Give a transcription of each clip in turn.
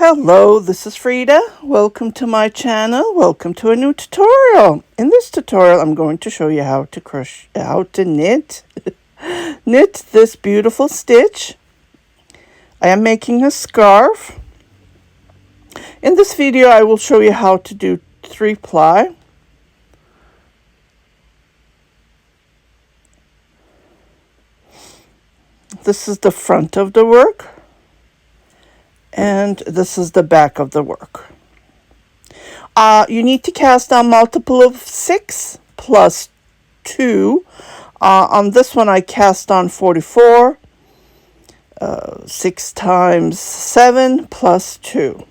Hello, this is Frida. Welcome to my channel. Welcome to a new tutorial. In this tutorial, I'm going to show you how to crochet, how to knit this beautiful stitch. I am making a scarf. In this video, I will show you how to do 3-ply. This is the front of the work. And this is the back of the work. You need to cast on multiple of 6 plus 2. On this one, I cast on 44. 6 times 7 plus 2.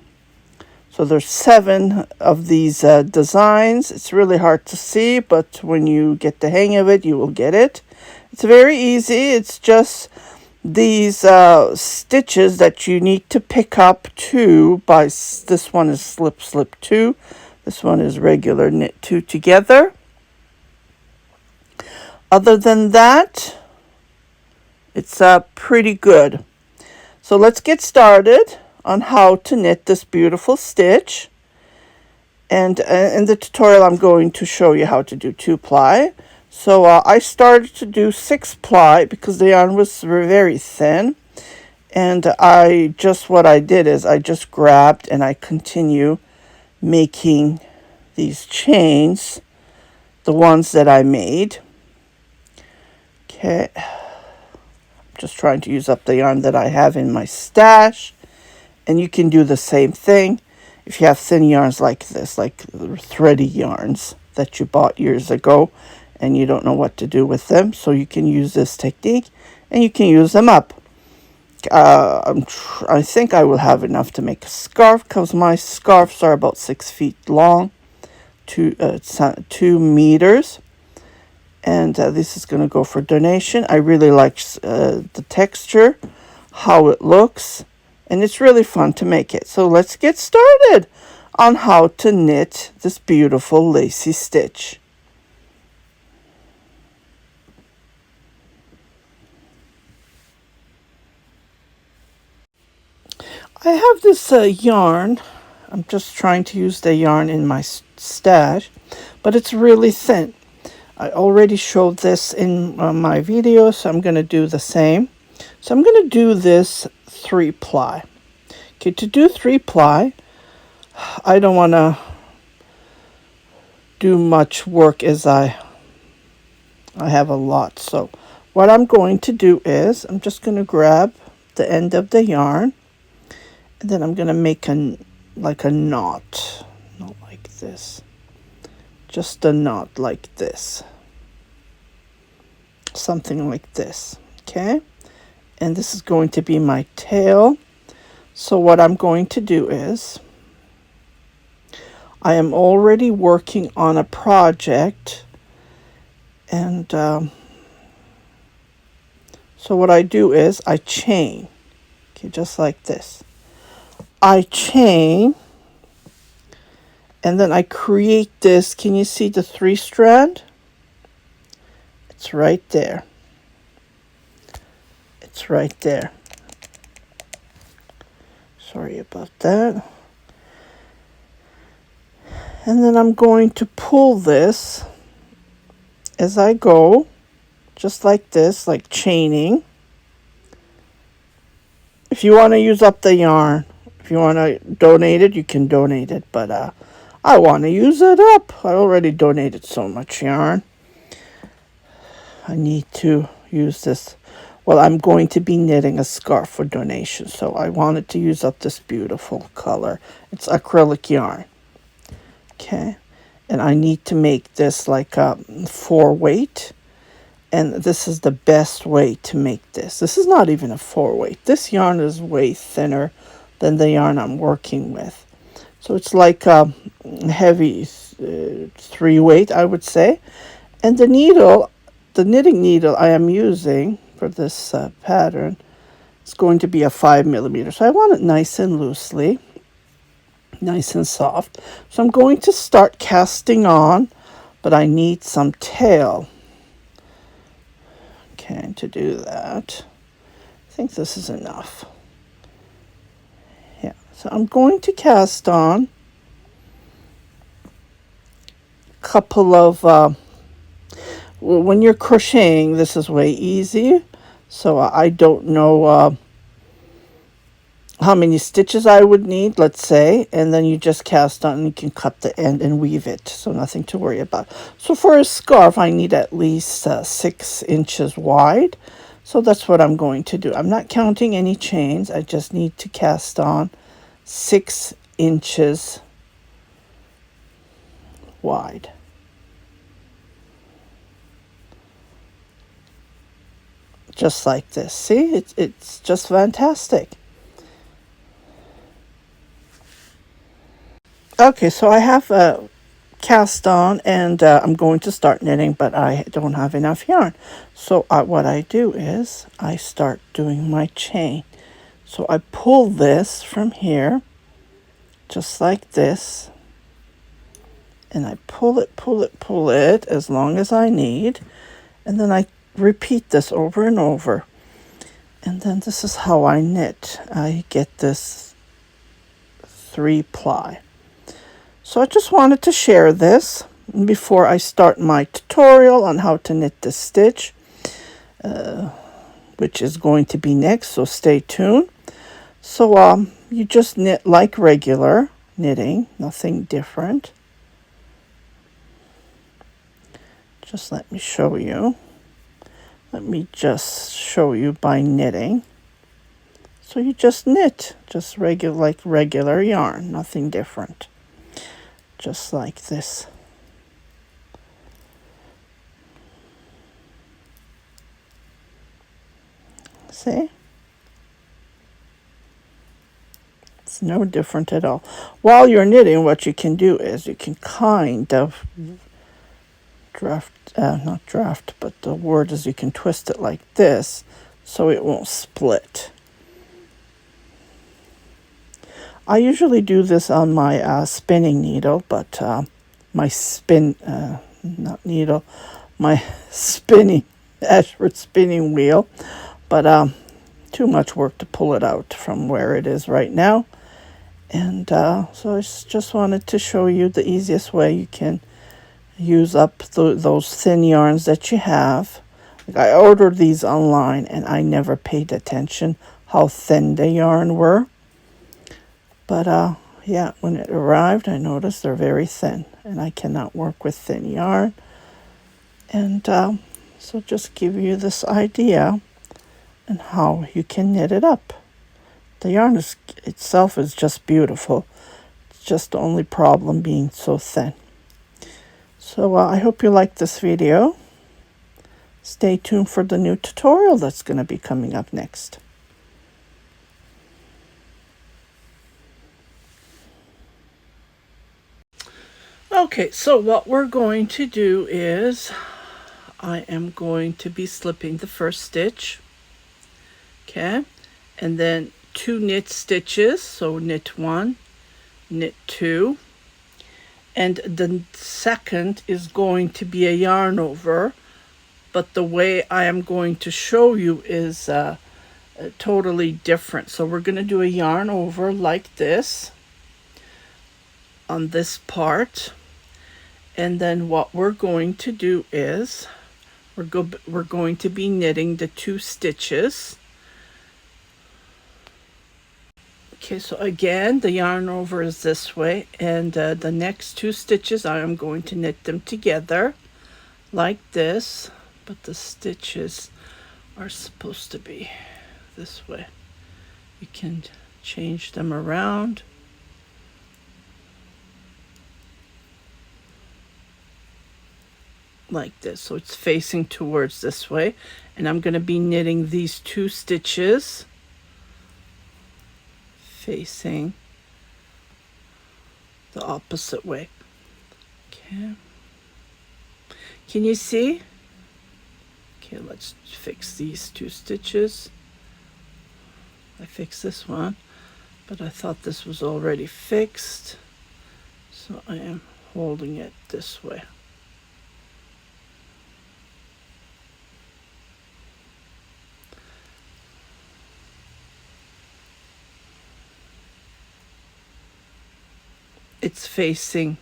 So there's 7 of these designs. It's really hard to see, but when you get the hang of it, you will get it. It's very easy. It's just these stitches that you need to pick up 2 by this one is slip 2, this one is regular knit 2 together. Other than that, it's pretty good. So let's get started on how to knit this beautiful stitch. And in the tutorial, I'm going to show you how to do 2-ply. So I started to do 6-ply because the yarn was very thin. And what I did is I just grabbed and I continue making these chains, the ones that I made. Okay. I'm just trying to use up the yarn that I have in my stash. And you can do the same thing if you have thin yarns like this, like thready yarns that you bought years ago and you don't know what to do with them. So you can use this technique and you can use them up. I think I will have enough to make a scarf because my scarves are about 6 feet long, 2 meters. And this is going to go for donation. I really like the texture, how it looks, and it's really fun to make it. So let's get started on how to knit this beautiful lacy stitch. I have this yarn. I'm just trying to use the yarn in my stash, but it's really thin. I already showed this in my video, so I'm going to do the same. So I'm going to do this 3-ply. Okay, to do 3-ply, I don't want to do much work as I have a lot. So what I'm going to do is I'm just going to grab the end of the yarn. And then I'm going to make like a knot, not like this, just a knot like this, something like this, okay? And this is going to be my tail. So what I'm going to do is, I am already working on a project, and so what I do is I chain, okay, just like this. I chain, and then I create this. Can you see the 3-strand? It's right there. It's right there. Sorry about that. And then I'm going to pull this as I go, just like this, like chaining. If you want to use up the yarn, if you want to donate it, you can donate it. But I want to use it up. I already donated so much yarn. I need to use this. Well, I'm going to be knitting a scarf for donation. So I wanted to use up this beautiful color. It's acrylic yarn. Okay. And I need to make this like a 4-weight. And this is the best way to make this. This is not even a 4-weight. This yarn is way thinner than the yarn I'm working with. So it's like a heavy 3-weight, I would say. And the needle, the knitting needle I am using for this pattern is going to be a 5mm. So I want it nice and loosely, nice and soft. So I'm going to start casting on, but I need some tail. Okay, to do that, I think this is enough. Yeah, So I'm going to cast on a couple of, when you're crocheting, this is way easy. So I don't know how many stitches I would need, let's say, and then you just cast on and you can cut the end and weave it, so nothing to worry about. So for a scarf, I need at least 6 inches wide, so that's what I'm going to do. I'm not counting any chains, I just need to cast on 6 inches wide. Just like this. See, it's just fantastic. Okay, so I have cast on and I'm going to start knitting, but I don't have enough yarn. So what I do is I start doing my chain. So I pull this from here, just like this, and I pull it as long as I need, and then I repeat this over and over. And then this is how I knit. I get this 3-ply. So I just wanted to share this before I start my tutorial on how to knit this stitch, which is going to be next, so stay tuned. So you just knit like regular knitting, nothing different. Just let me show you. Let me just show you by knitting. So you just knit, just like regular yarn, nothing different. Just like this. See? It's no different at all. While you're knitting, what you can do is you can kind of not draft, but the word is you can twist it like this so it won't split. I usually do this on my spinning needle, but my not needle, my spinning, Ashford spinning wheel, but too much work to pull it out from where it is right now. And so I just wanted to show you the easiest way you can use up those thin yarns that you have. Like I ordered these online and I never paid attention how thin the yarn were. But yeah, when it arrived, I noticed they're very thin, and I cannot work with thin yarn. And so just give you this idea and how you can knit it up. The yarn itself is just beautiful. It's just the only problem being so thin. So I hope you liked this video. Stay tuned for the new tutorial that's going to be coming up next. Okay, so what we're going to do is I am going to be slipping the first stitch. Okay, and then 2 knit stitches, so knit 1, knit 2, and the second is going to be a yarn over, but the way I am going to show you is totally different. So we're going to do a yarn over like this on this part, and then what we're going to do is we're going to be knitting the 2 stitches. Okay, so again, the yarn over is this way, and the next 2 stitches I am going to knit them together like this, but the stitches are supposed to be this way. You can change them around. Like this, so it's facing towards this way, and I'm going to be knitting these 2 stitches facing the opposite way. Okay, can you see? Okay, let's fix these 2 stitches. I fixed this one, but I thought this was already fixed, so I am holding it this way. it's facing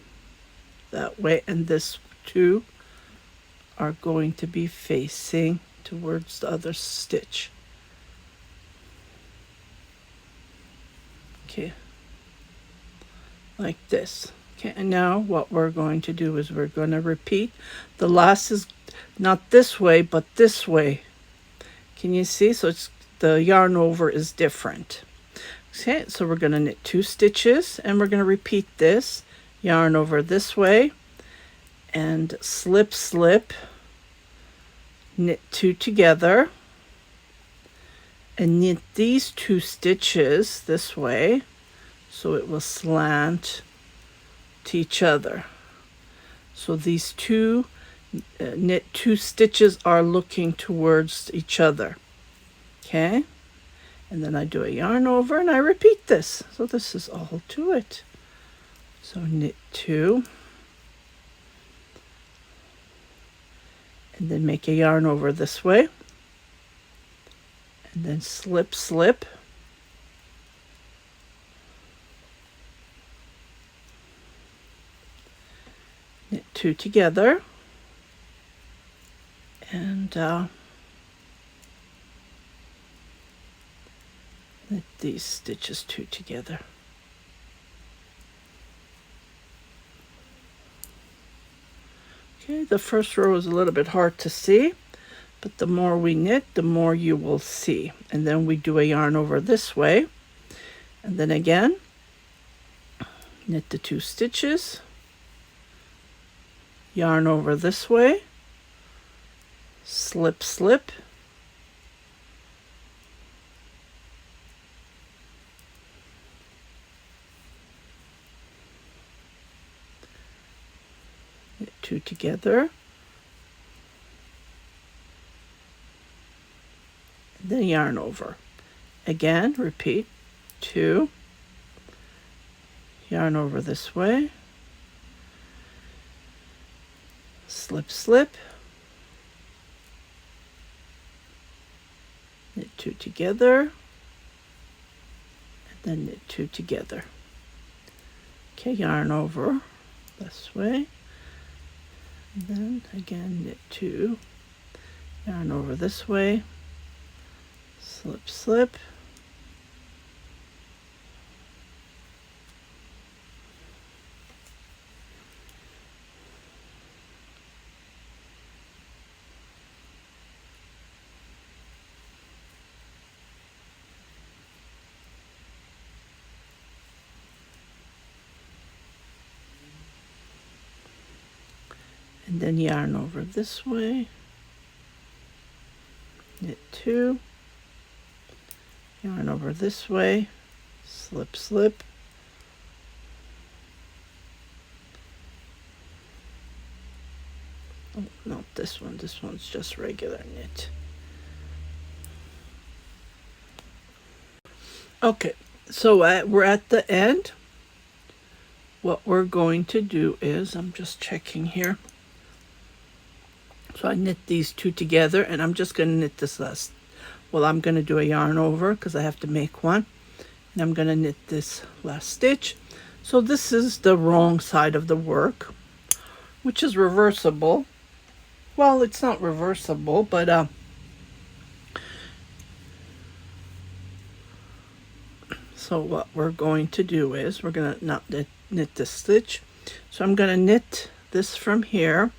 that way, and this two are going to be facing towards the other stitch. Okay, like this. Okay, and now what we're going to do is we're going to repeat. The last is not this way, but this way. Can you see? So it's the yarn over is different. Okay, so we're going to knit 2 stitches, and we're going to repeat this. Yarn over this way, and slip, slip, knit 2 together, and knit these 2 stitches this way, so it will slant to each other. So these two knit 2 stitches are looking towards each other. Okay, and then I do a yarn over and I repeat this. So this is all to it. So knit 2, and then make a yarn over this way, and then slip, slip, knit 2 together, and knit these stitches 2 together. Okay, the first row is a little bit hard to see, but the more we knit, the more you will see. And then we do a yarn over this way, and then again knit the 2 stitches, yarn over this way, slip, slip, knit 2 together, and then yarn over. Again, repeat 2, yarn over this way, slip, slip, knit 2 together, and then knit 2 together. Okay, yarn over this way, and then again knit 2, yarn over this way, slip, slip, and then yarn over this way, knit 2, yarn over this way, slip, slip, oh, not this one, this one's just regular knit. Okay, so we're at the end. What we're going to do is, I'm just checking here. So I knit these 2 together, and I'm just going to knit this last. Well, I'm going to do a yarn over because I have to make one, and I'm going to knit this last stitch. So this is the wrong side of the work, which is reversible. Well, it's not reversible, but so what we're going to do is we're going to not knit this stitch. So I'm going to knit this from here.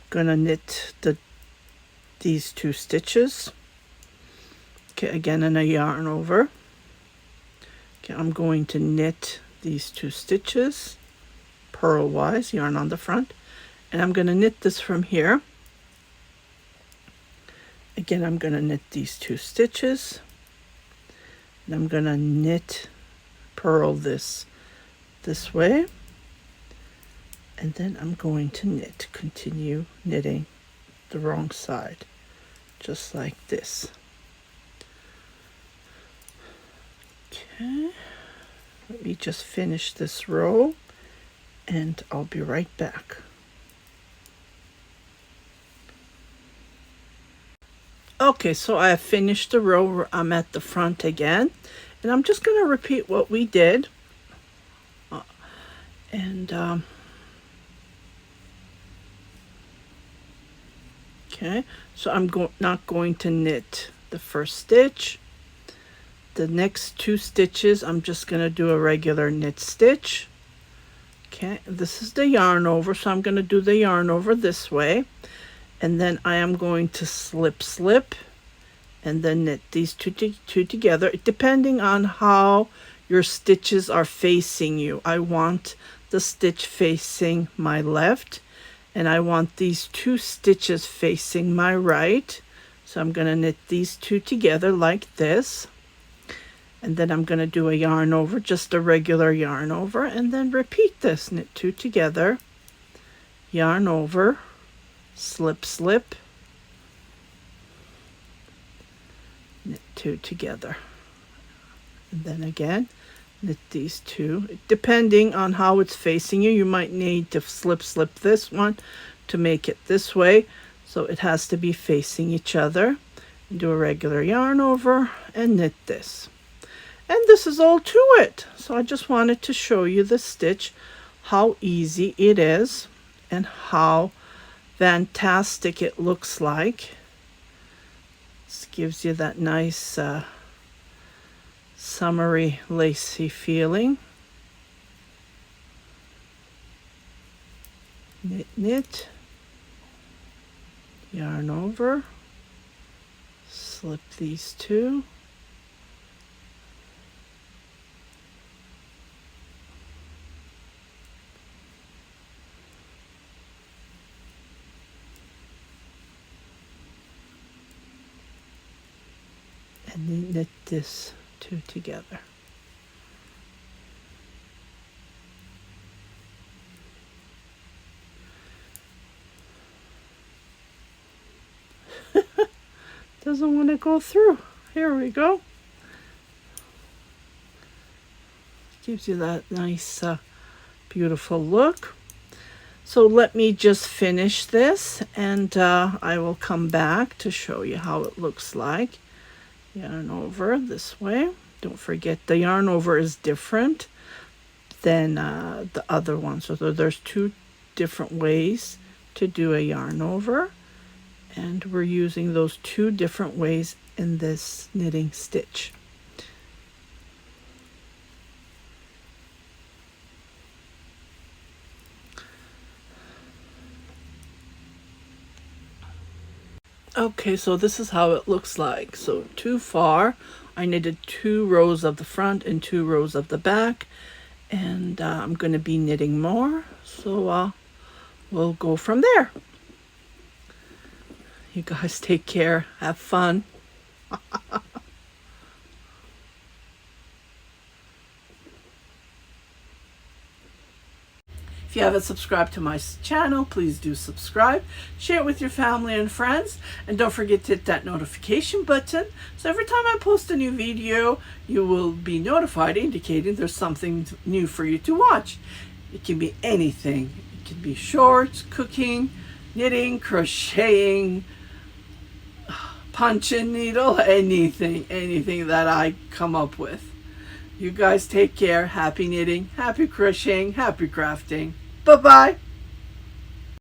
Going to knit these 2 stitches. Okay, again in a yarn over. Okay, I'm going to knit these 2 stitches purlwise, yarn on the front, and I'm going to knit this from here. Again, I'm going to knit these 2 stitches, and I'm going to knit, purl this way, and then I'm going to knit, continue knitting the wrong side, just like this. Okay, let me just finish this row, and I'll be right back. Okay, so I have finished the row. I'm at the front again, and I'm just going to repeat what we did And okay, so I'm not going to knit the first stitch. The next 2 stitches I'm just going to do a regular knit stitch. Okay, this is the yarn over, so I'm going to do the yarn over this way, and then I am going to slip and then knit these two together, depending on how your stitches are facing you. I want the stitch facing my left, and I want these 2 stitches facing my right. So I'm going to knit these 2 together like this, and then I'm going to do a yarn over, just a regular yarn over, and then repeat this. Knit 2 together, yarn over, slip, knit 2 together, and then again knit these 2. Depending on how it's facing you, you might need to slip this one to make it this way, so it has to be facing each other. Do a regular yarn over and knit this, and this is all to it. So I just wanted to show you the stitch, how easy it is and how fantastic it looks like. This gives you that nice summery, lacy feeling. Knit, yarn over, slip these 2, and then knit this 2 together. Doesn't want to go through. Here we go. Gives you that nice beautiful look. So let me just finish this, and I will come back to show you how it looks like. Yarn over this way. Don't forget the yarn over is different than the other one. So there's 2 different ways to do a yarn over, and we're using those 2 different ways in this knitting stitch. Okay, so this is how it looks like. So too far, I knitted 2 rows of the front and 2 rows of the back, and I'm going to be knitting more, so we'll go from there. You guys take care, have fun. If you haven't subscribed to my channel, please do subscribe. Share it with your family and friends. And don't forget to hit that notification button, so every time I post a new video, you will be notified, indicating there's something new for you to watch. It can be anything. It can be shorts, cooking, knitting, crocheting, punch and needle, anything that I come up with. You guys take care. Happy knitting, happy crocheting, happy crafting. Bye-bye.